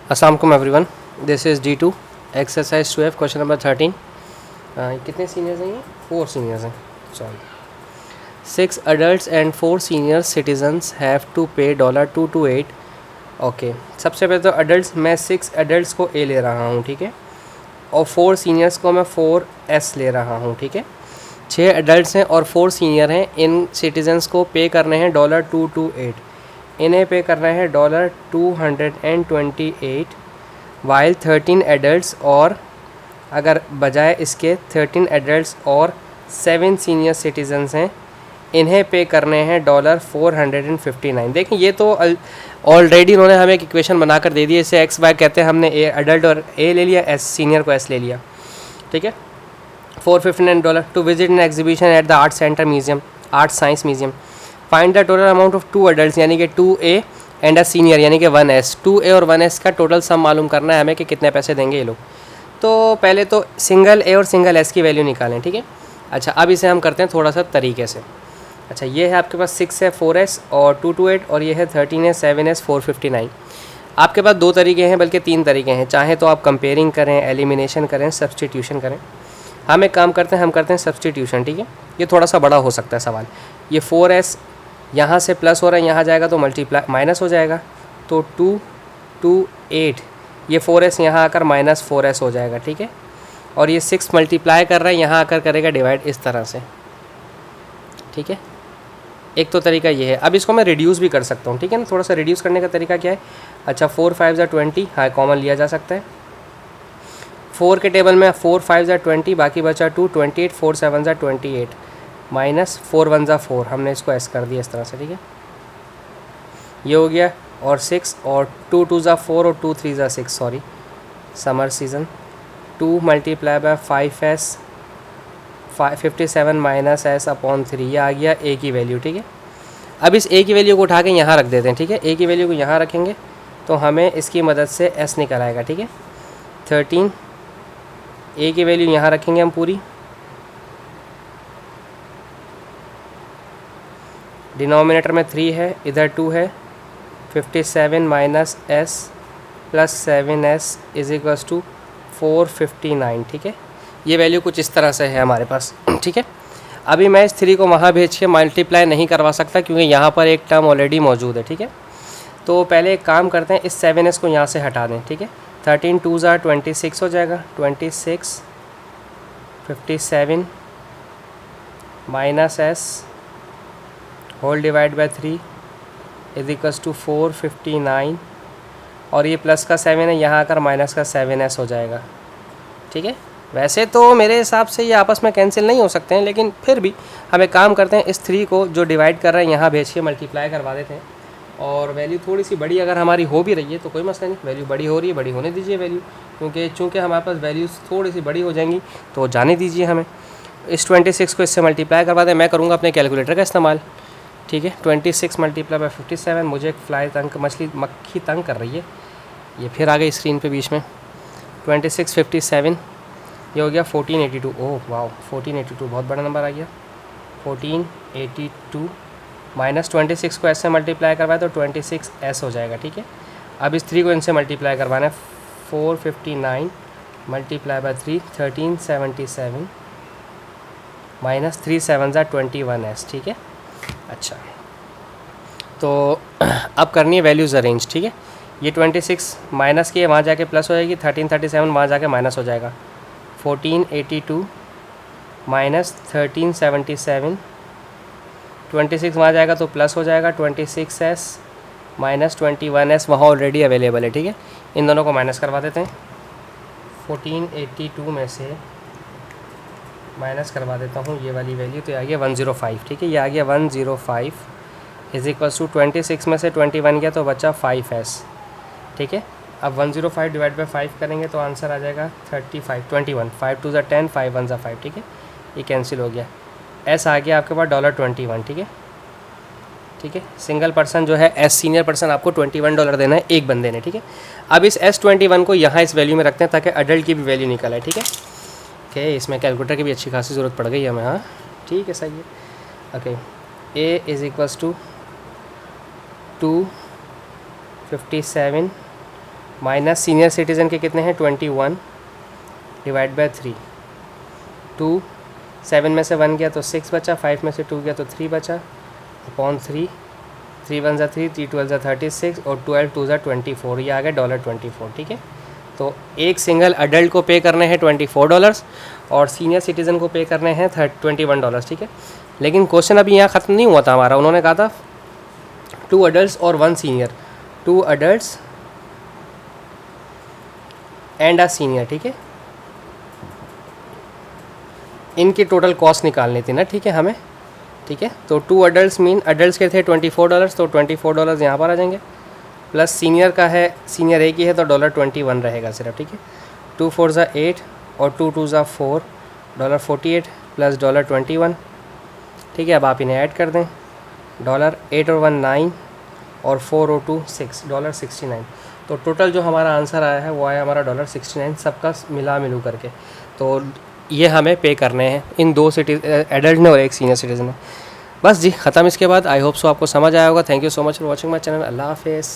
अस्सलाम वालेकुम everyone, this is D2 exercise 12 question number 13। कितने सीनियर्स हैं ये? 4 सीनियर्स हैं। Sorry, 6 adults and 4 senior citizens have to pay $228। Okay, सबसे पहले तो अडल्ट, मैं 6 एडल्ट को A ले रहा हूँ, ठीक है, और 4 सीनियर्स को मैं 4S ले रहा हूँ, ठीक है। 6 एडल्ट हैं और 4 सीनियर हैं। इन सिटीजन्स को पे करने हैं $228, इन्हें पे करना है $228, वाइल 13 एडल्ट्स, और अगर बजाय इसके 13 एडल्ट्स और 7 सीनियर सिटीजन्स हैं, इन्हें पे करने हैं $459। देखें, ये तो ऑलरेडी उन्होंने हमें एक इक्वेशन बनाकर दे दी है। इसे एक्स वाई कहते हैं, हमने ए एडल्ट और ए ले लिया, एस सीनियर को एस ले लिया, ठीक है। $459 to visit an exhibition at the art centre museum, art science museum. Find the total amount of 2 adult यानी कि 2A एंड अ सीनियर यानी कि 1S। 2A और 1S का टोटल सम मालूम करना है हमें कि कितने पैसे देंगे ये लोग। तो पहले तो सिंगल A और सिंगल S की वैल्यू निकालें, ठीक है। अच्छा, अब इसे हम करते हैं थोड़ा सा तरीके से। अच्छा, ये है आपके पास 6 है 4S और 228, और ये है 13 है 7S 459। आपके पास 2 तरीके हैं, बल्कि 3 तरीके हैं। चाहे तो आप कंपेयरिंग करें, एलिमिनेशन करें, सब्सटीट्यूशन करें। हम एक काम करते हैं, हम करते हैं सब्सटीट्यूशन, ठीक है। ये थोड़ा सा बड़ा हो सकता है सवाल। ये 4S यहाँ से प्लस हो रहा है, यहाँ जाएगा तो मल्टीप्लाई माइनस हो जाएगा, तो 228, ये 4S यहाँ आकर -4S हो जाएगा, ठीक है। और ये 6 मल्टीप्लाई कर रहा है, यहाँ आकर करेगा डिवाइड इस तरह से, ठीक है। एक तो तरीका ये है। अब इसको मैं रिड्यूस भी कर सकता हूँ, ठीक है ना। थोड़ा सा रिड्यूस करने का तरीका क्या है? अच्छा, 4 5 20, हाँ कॉमन लिया जा सकता है। 4 के टेबल में 4 5 20, बाकी बचा 2, 28, 4 7 28, माइनस 4 1 4, हमने इसको एस कर दिया इस तरह से, ठीक है। ये हो गया, और 6 और 2 2 4 और 2 3 6, sorry, summer season. 2 multiply by 5S 57 minus S upon 3, ये आ गया A की वैल्यू, ठीक है। अब इस A की वैल्यू को उठा के यहाँ रख देते हैं, ठीक है। A की वैल्यू को यहाँ रखेंगे तो हमें इसकी मदद से S निकल आएगा, ठीक है। 13, A की वैल्यू यहाँ रखेंगे हम पूरी, डिनोमिनेटर में 3 है, इधर 2 है, 57 minus S plus 7S is equals to 459, ठीक है। ये वैल्यू कुछ इस तरह से है हमारे पास, ठीक है। अभी मैं इस 3 को वहाँ भेज के मल्टीप्लाई नहीं करवा सकता, क्योंकि यहाँ पर एक टर्म ऑलरेडी मौजूद है, ठीक है। तो पहले एक काम करते हैं, इस 7S को यहाँ से हटा दें, ठीक है। 13 2 26 हो जाएगा, 26 57 minus S whole divide by 3 is equals to 459, और ये प्लस का 7 है, यहाँ आकर माइनस का 7S हो जाएगा, ठीक है। वैसे तो मेरे हिसाब से ये आपस में कैंसिल नहीं हो सकते हैं, लेकिन फिर भी हम एक काम करते हैं, इस 3 को जो डिवाइड कर रहे हैं यहाँ भेज के मल्टीप्लाई करवा देते हैं। और वैल्यू थोड़ी सी बड़ी अगर हमारी हो भी रही है तो कोई मसला नहीं, वैल्यू बड़ी हो रही है, बड़ी होने दीजिए वैल्यू, क्योंकि चूँकि हमारे पास वैल्यूज़ थोड़ी सी बड़ी हो जाएंगी तो जाने दीजिए हमें। इस 26 को इससे मल्टीप्लाई करवा दें। मैं करूँगा अपने कैलकुलेटर का इस्तेमाल, ठीक है। 26 मल्टीप्लाई बाय 57, मुझे एक फ्लाई तंग मक्खी तंग कर रही है, ये फिर आ गई स्क्रीन पे बीच में। 26 57, ये हो गया 1482। ओह वाह, 1482 बहुत बड़ा नंबर आ गया। 1482 माइनस 26 को ऐसे मल्टीप्लाई करवाए तो 26S हो जाएगा, ठीक है। अब इस 3 को इनसे मल्टीप्लाई करवाना है, 459 मल्टीप्लाई बाय 3 1377 माइनस 3 7 21S, ठीक है। अच्छा, तो अब करनी है वैल्यूज़ अरेंज, ठीक है। ये 26 माइनस की है, वहाँ जाके प्लस हो जाएगी, 1337 वहाँ जाके माइनस हो जाएगा। 1482 माइनस 1377, 26 वहाँ जाएगा तो प्लस हो जाएगा, 26S माइनस 21S वहाँ ऑलरेडी अवेलेबल है, ठीक है। इन दोनों को माइनस करवा देते हैं। 1482 में से माइनस करवा देता हूँ ये वाली वैल्यू, तो आ गया 105, ठीक है। ये आ गया 105 इज इक्वल्स टू 26 में से 21 गया तो बचा 5S, ठीक है। अब 105 डिवाइड बाई 5 करेंगे तो आंसर आ जाएगा 35 21, 5 2 10, 5 1 5, ठीक है। ये कैंसिल हो गया। S आ गया आपके पास $21, ठीक है, ठीक है। सिंगल पर्सन जो है S सीनियर पर्सन आपको $21 देना है एक बंदे ने, ठीक है। अब इस S21 को यहाँ इस वैल्यू में रखते हैं ताकि अडल्ट की भी वैल्यू निकल आए, ठीक है। ओके, इसमें कैलकुलेटर की भी अच्छी खासी ज़रूरत पड़ गई हमें, हाँ ठीक है, सही है। Okay, A is equals to 257 minus senior citizen के कितने हैं 21 डिवाइड बाय 3, 2, 7 में से 1 गया तो 6 बचा, 5 में से 2 गया तो 3 बचा, अपॉन 3, 3 1 ज़ा 3, 3 12 ज़ा 36 और 12 2 ज़ा 24, ये आ गया $24, ठीक है। तो एक सिंगल अडल्ट को पे करने हैं $24 और सीनियर सिटीज़न को पे करने हैं $21, ठीक है। लेकिन क्वेश्चन अभी यहाँ ख़त्म नहीं हुआ था हमारा, उन्होंने कहा था 2 अडल्ट्स और 1 senior, 2 adults and a senior, ठीक है। इनकी टोटल कॉस्ट निकालनी थी ना, ठीक है हमें, ठीक है। तो 2 अडल्ट्स मीन अडल्ट्स के थे $24, तो $24 यहाँ पर आ जाएंगे, प्लस सीनियर का है, सीनियर एक ही है तो $21 रहेगा सिर्फ, ठीक है। 2 4 ज़ा 8 और 2 2 ज़ा 4, $48 प्लस $21, ठीक है। अब आप इन्हें ऐड कर दें, $8 और 1 9 और 4 और 2 6, $69। तो टोटल जो हमारा आंसर आया है वो आया हमारा $69 सबका मिलू करके। तो ये हमें पे करने हैं इन 2 एडल्ट ने और 1 सीनियर सिटीज़न ने। बस जी ख़त्म। इसके बाद आई होप सो आपको समझ आया होगा। Thank you so much for watching my channel. Allah हाफिज़।